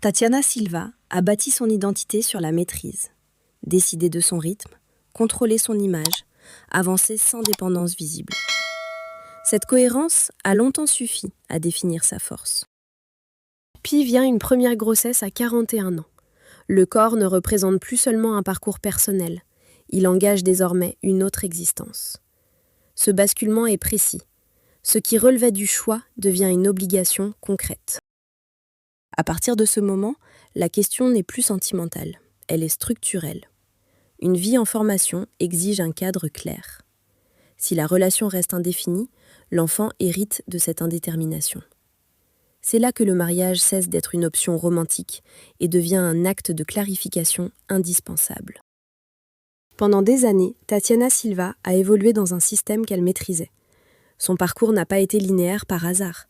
Tatiana Silva a bâti son identité sur la maîtrise. Décider de son rythme, contrôler son image, avancer sans dépendance visible. Cette cohérence a longtemps suffi à définir sa force. Puis vient une première grossesse à 41 ans. Le corps ne représente plus seulement un parcours personnel, il engage désormais une autre existence. Ce basculement est précis. Ce qui relevait du choix devient une obligation concrète. À partir de ce moment, la question n'est plus sentimentale, elle est structurelle. Une vie en formation exige un cadre clair. Si la relation reste indéfinie, l'enfant hérite de cette indétermination. C'est là que le mariage cesse d'être une option romantique et devient un acte de clarification indispensable. Pendant des années, Tatiana Silva a évolué dans un système qu'elle maîtrisait. Son parcours n'a pas été linéaire par hasard.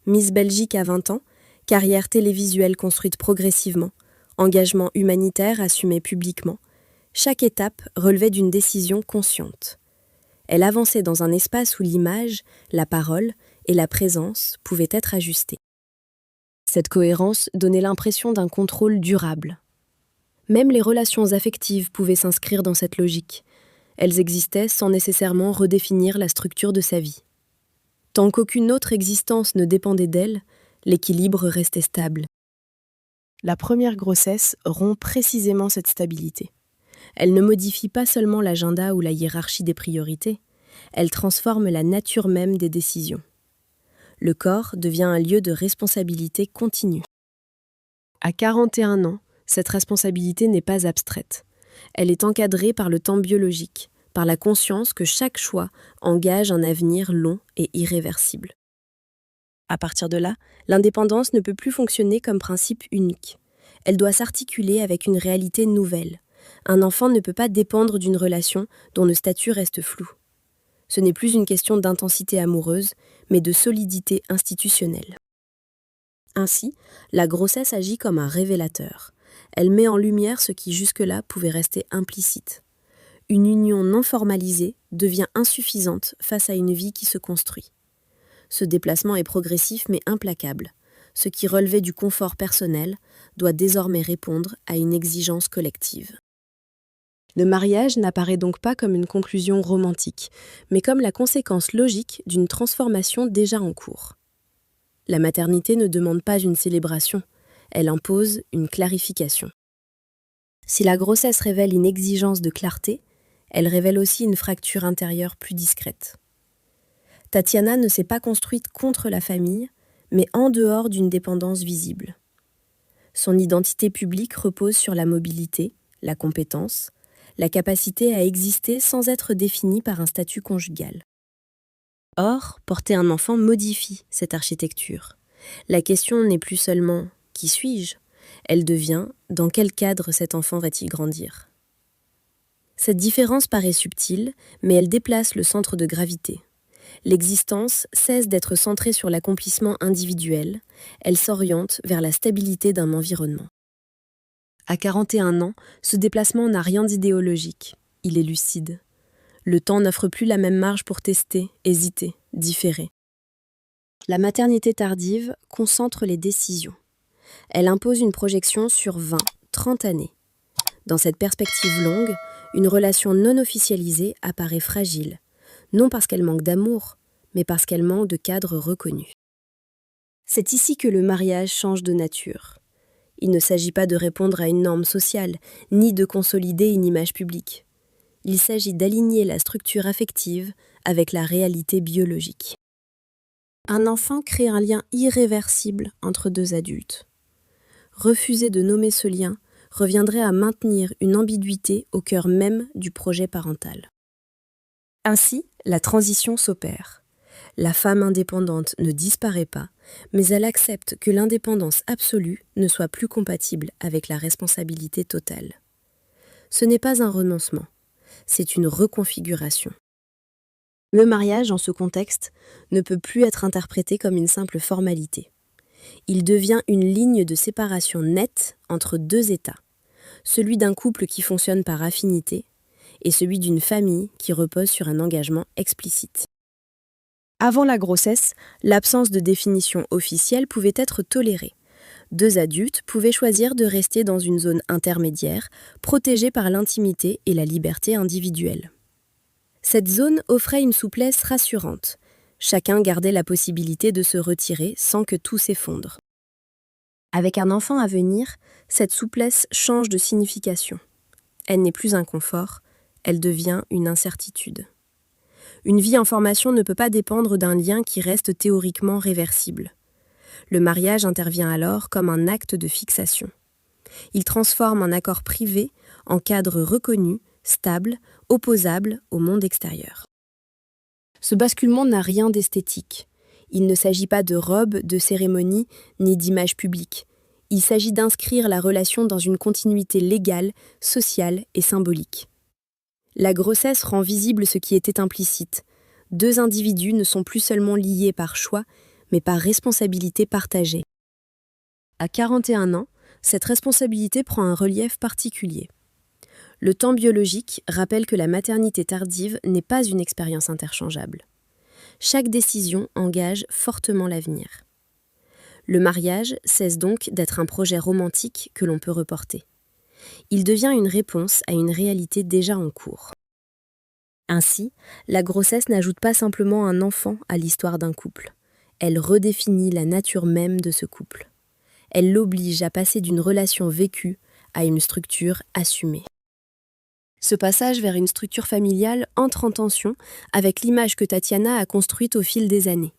Miss Belgique à 20 ans, carrière télévisuelle construite progressivement, engagement humanitaire assumé publiquement, chaque étape relevait d'une décision consciente. Elle avançait dans un espace où l'image, la parole et la présence pouvaient être ajustées. Cette cohérence donnait l'impression d'un contrôle durable. Même les relations affectives pouvaient s'inscrire dans cette logique. Elles existaient sans nécessairement redéfinir la structure de sa vie. Tant qu'aucune autre existence ne dépendait d'elle, l'équilibre restait stable. La première grossesse rompt précisément cette stabilité. Elle ne modifie pas seulement l'agenda ou la hiérarchie des priorités, elle transforme la nature même des décisions. Le corps devient un lieu de responsabilité continue. À 41 ans, cette responsabilité n'est pas abstraite. Elle est encadrée par le temps biologique, par la conscience que chaque choix engage un avenir long et irréversible. À partir de là, l'indépendance ne peut plus fonctionner comme principe unique. Elle doit s'articuler avec une réalité nouvelle. Un enfant ne peut pas dépendre d'une relation dont le statut reste flou. Ce n'est plus une question d'intensité amoureuse, mais de solidité institutionnelle. Ainsi, la grossesse agit comme un révélateur. Elle met en lumière ce qui jusque-là pouvait rester implicite. Une union non formalisée devient insuffisante face à une vie qui se construit. Ce déplacement est progressif mais implacable. Ce qui relevait du confort personnel doit désormais répondre à une exigence collective. Le mariage n'apparaît donc pas comme une conclusion romantique, mais comme la conséquence logique d'une transformation déjà en cours. La maternité ne demande pas une célébration, elle impose une clarification. Si la grossesse révèle une exigence de clarté, elle révèle aussi une fracture intérieure plus discrète. Tatiana ne s'est pas construite contre la famille, mais en dehors d'une dépendance visible. Son identité publique repose sur la mobilité, la compétence, la capacité à exister sans être définie par un statut conjugal. Or, porter un enfant modifie cette architecture. La question n'est plus seulement « qui suis-je ?», elle devient « dans quel cadre cet enfant va-t-il grandir ?» Cette différence paraît subtile, mais elle déplace le centre de gravité. L'existence cesse d'être centrée sur l'accomplissement individuel, elle s'oriente vers la stabilité d'un environnement. À 41 ans, ce déplacement n'a rien d'idéologique, il est lucide. Le temps n'offre plus la même marge pour tester, hésiter, différer. La maternité tardive concentre les décisions. Elle impose une projection sur 20, 30 années. Dans cette perspective longue, une relation non officialisée apparaît fragile, non parce qu'elle manque d'amour, mais parce qu'elle manque de cadre reconnu. C'est ici que le mariage change de nature. Il ne s'agit pas de répondre à une norme sociale, ni de consolider une image publique. Il s'agit d'aligner la structure affective avec la réalité biologique. Un enfant crée un lien irréversible entre deux adultes. Refuser de nommer ce lien reviendrait à maintenir une ambiguïté au cœur même du projet parental. Ainsi, la transition s'opère. La femme indépendante ne disparaît pas, mais elle accepte que l'indépendance absolue ne soit plus compatible avec la responsabilité totale. Ce n'est pas un renoncement, c'est une reconfiguration. Le mariage, en ce contexte, ne peut plus être interprété comme une simple formalité. Il devient une ligne de séparation nette entre deux états, celui d'un couple qui fonctionne par affinité et celui d'une famille qui repose sur un engagement explicite. Avant la grossesse, l'absence de définition officielle pouvait être tolérée. 2 adultes pouvaient choisir de rester dans une zone intermédiaire, protégée par l'intimité et la liberté individuelle. Cette zone offrait une souplesse rassurante. Chacun gardait la possibilité de se retirer sans que tout s'effondre. Avec un enfant à venir, cette souplesse change de signification. Elle n'est plus un confort, elle devient une incertitude. Une vie en formation ne peut pas dépendre d'un lien qui reste théoriquement réversible. Le mariage intervient alors comme un acte de fixation. Il transforme un accord privé en cadre reconnu, stable, opposable au monde extérieur. Ce basculement n'a rien d'esthétique. Il ne s'agit pas de robe, de cérémonie, ni d'image publique. Il s'agit d'inscrire la relation dans une continuité légale, sociale et symbolique. La grossesse rend visible ce qui était implicite. 2 individus ne sont plus seulement liés par choix, mais par responsabilité partagée. À 41 ans, cette responsabilité prend un relief particulier. Le temps biologique rappelle que la maternité tardive n'est pas une expérience interchangeable. Chaque décision engage fortement l'avenir. Le mariage cesse donc d'être un projet romantique que l'on peut reporter. Il devient une réponse à une réalité déjà en cours. Ainsi, la grossesse n'ajoute pas simplement un enfant à l'histoire d'un couple. Elle redéfinit la nature même de ce couple. Elle l'oblige à passer d'une relation vécue à une structure assumée. Ce passage vers une structure familiale entre en tension avec l'image que Tatiana a construite au fil des années.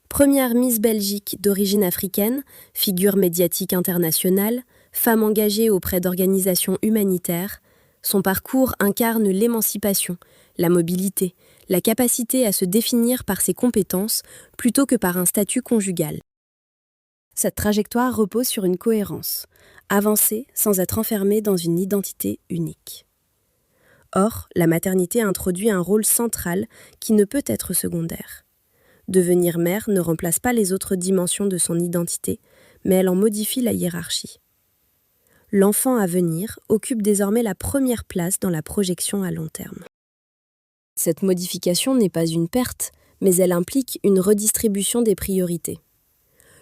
Première Miss Belgique d'origine africaine, figure médiatique internationale, femme engagée auprès d'organisations humanitaires, son parcours incarne l'émancipation, la mobilité, la capacité à se définir par ses compétences plutôt que par un statut conjugal. Cette trajectoire repose sur une cohérence, avancer sans être enfermée dans une identité unique. Or, la maternité introduit un rôle central qui ne peut être secondaire. Devenir mère ne remplace pas les autres dimensions de son identité, mais elle en modifie la hiérarchie. L'enfant à venir occupe désormais la première place dans la projection à long terme. Cette modification n'est pas une perte, mais elle implique une redistribution des priorités.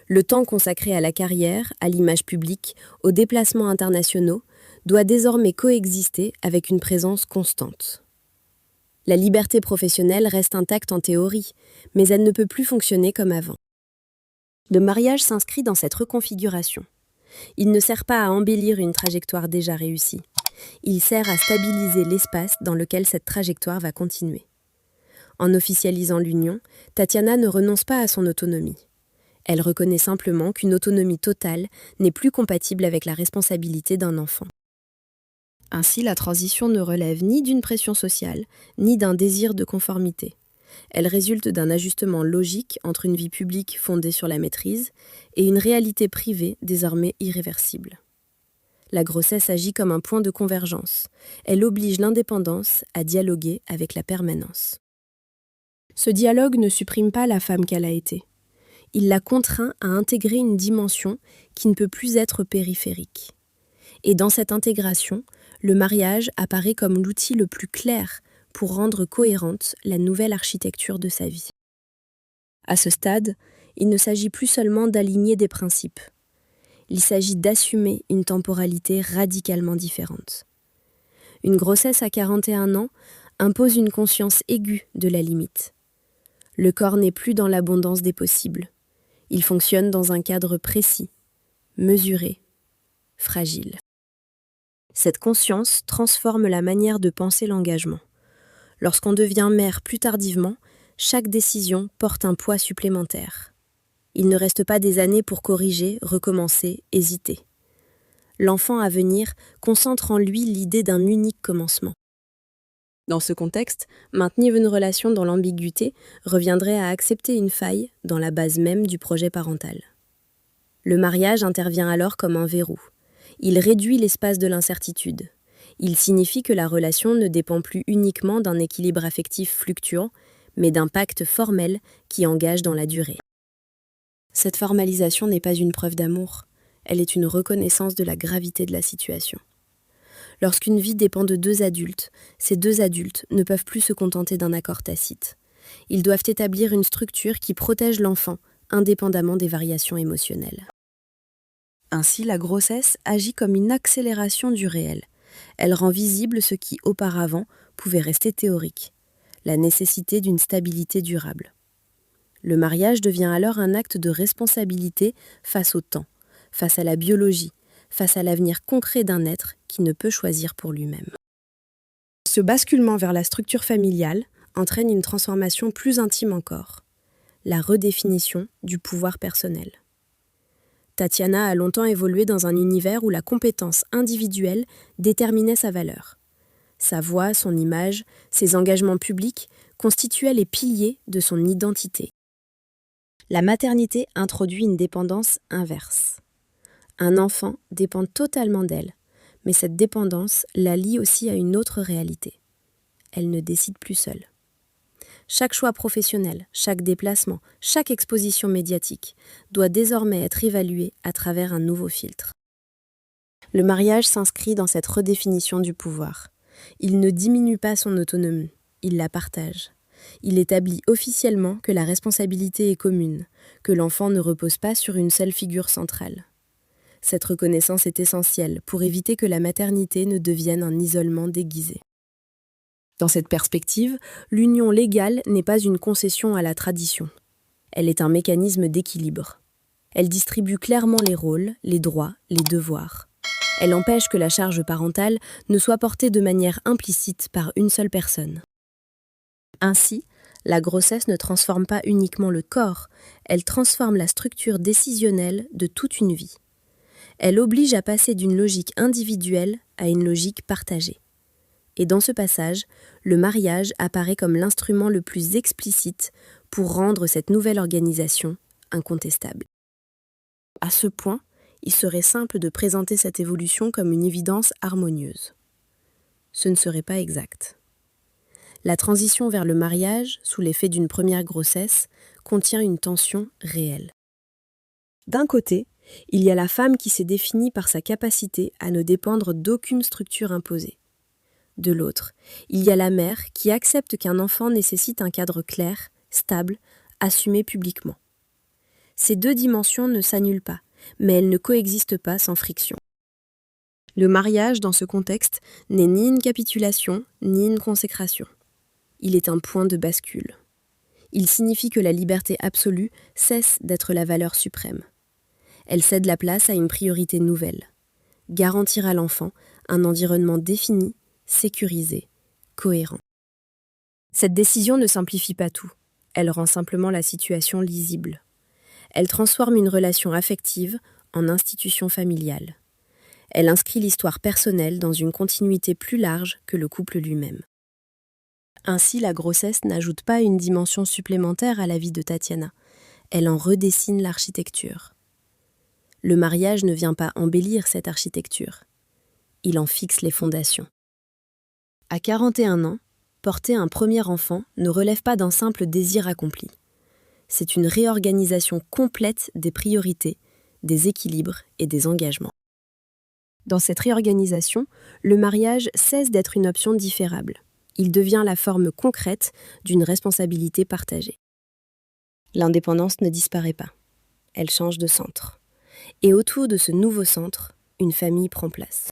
Le temps consacré à la carrière, à l'image publique, aux déplacements internationaux, doit désormais coexister avec une présence constante. La liberté professionnelle reste intacte en théorie, mais elle ne peut plus fonctionner comme avant. Le mariage s'inscrit dans cette reconfiguration. Il ne sert pas à embellir une trajectoire déjà réussie. Il sert à stabiliser l'espace dans lequel cette trajectoire va continuer. En officialisant l'union, Tatiana ne renonce pas à son autonomie. Elle reconnaît simplement qu'une autonomie totale n'est plus compatible avec la responsabilité d'un enfant. Ainsi, la transition ne relève ni d'une pression sociale, ni d'un désir de conformité. Elle résulte d'un ajustement logique entre une vie publique fondée sur la maîtrise et une réalité privée désormais irréversible. La grossesse agit comme un point de convergence. Elle oblige l'indépendance à dialoguer avec la permanence. Ce dialogue ne supprime pas la femme qu'elle a été. Il la contraint à intégrer une dimension qui ne peut plus être périphérique. Et dans cette intégration, le mariage apparaît comme l'outil le plus clair pour rendre cohérente la nouvelle architecture de sa vie. À ce stade, il ne s'agit plus seulement d'aligner des principes. Il s'agit d'assumer une temporalité radicalement différente. Une grossesse à 41 ans impose une conscience aiguë de la limite. Le corps n'est plus dans l'abondance des possibles. Il fonctionne dans un cadre précis, mesuré, fragile. Cette conscience transforme la manière de penser l'engagement. Lorsqu'on devient mère plus tardivement, chaque décision porte un poids supplémentaire. Il ne reste pas des années pour corriger, recommencer, hésiter. L'enfant à venir concentre en lui l'idée d'un unique commencement. Dans ce contexte, maintenir une relation dans l'ambiguïté reviendrait à accepter une faille dans la base même du projet parental. Le mariage intervient alors comme un verrou. Il réduit l'espace de l'incertitude. Il signifie que la relation ne dépend plus uniquement d'un équilibre affectif fluctuant, mais d'un pacte formel qui engage dans la durée. Cette formalisation n'est pas une preuve d'amour, elle est une reconnaissance de la gravité de la situation. Lorsqu'une vie dépend de 2 adultes, ces 2 adultes ne peuvent plus se contenter d'un accord tacite. Ils doivent établir une structure qui protège l'enfant, indépendamment des variations émotionnelles. Ainsi, la grossesse agit comme une accélération du réel. Elle rend visible ce qui, auparavant, pouvait rester théorique, la nécessité d'une stabilité durable. Le mariage devient alors un acte de responsabilité face au temps, face à la biologie, face à l'avenir concret d'un être qui ne peut choisir pour lui-même. Ce basculement vers la structure familiale entraîne une transformation plus intime encore, la redéfinition du pouvoir personnel. Tatiana a longtemps évolué dans un univers où la compétence individuelle déterminait sa valeur. Sa voix, son image, ses engagements publics constituaient les piliers de son identité. La maternité introduit une dépendance inverse. Un enfant dépend totalement d'elle, mais cette dépendance la lie aussi à une autre réalité. Elle ne décide plus seule. Chaque choix professionnel, chaque déplacement, chaque exposition médiatique doit désormais être évalué à travers un nouveau filtre. Le mariage s'inscrit dans cette redéfinition du pouvoir. Il ne diminue pas son autonomie, il la partage. Il établit officiellement que la responsabilité est commune, que l'enfant ne repose pas sur une seule figure centrale. Cette reconnaissance est essentielle pour éviter que la maternité ne devienne un isolement déguisé. Dans cette perspective, l'union légale n'est pas une concession à la tradition. Elle est un mécanisme d'équilibre. Elle distribue clairement les rôles, les droits, les devoirs. Elle empêche que la charge parentale ne soit portée de manière implicite par une seule personne. Ainsi, la grossesse ne transforme pas uniquement le corps, elle transforme la structure décisionnelle de toute une vie. Elle oblige à passer d'une logique individuelle à une logique partagée. Et dans ce passage, le mariage apparaît comme l'instrument le plus explicite pour rendre cette nouvelle organisation incontestable. À ce point, il serait simple de présenter cette évolution comme une évidence harmonieuse. Ce ne serait pas exact. La transition vers le mariage, sous l'effet d'une première grossesse, contient une tension réelle. D'un côté, il y a la femme qui s'est définie par sa capacité à ne dépendre d'aucune structure imposée. De l'autre, il y a la mère qui accepte qu'un enfant nécessite un cadre clair, stable, assumé publiquement. Ces deux dimensions ne s'annulent pas, mais elles ne coexistent pas sans friction. Le mariage, dans ce contexte, n'est ni une capitulation, ni une consécration. Il est un point de bascule. Il signifie que la liberté absolue cesse d'être la valeur suprême. Elle cède la place à une priorité nouvelle. Garantir à l'enfant un environnement défini, sécurisé, cohérent. Cette décision ne simplifie pas tout. Elle rend simplement la situation lisible. Elle transforme une relation affective en institution familiale. Elle inscrit l'histoire personnelle dans une continuité plus large que le couple lui-même. Ainsi, la grossesse n'ajoute pas une dimension supplémentaire à la vie de Tatiana. Elle en redessine l'architecture. Le mariage ne vient pas embellir cette architecture. Il en fixe les fondations. À 41 ans, porter un premier enfant ne relève pas d'un simple désir accompli. C'est une réorganisation complète des priorités, des équilibres et des engagements. Dans cette réorganisation, le mariage cesse d'être une option différable. Il devient la forme concrète d'une responsabilité partagée. L'indépendance ne disparaît pas. Elle change de centre. Et autour de ce nouveau centre, une famille prend place.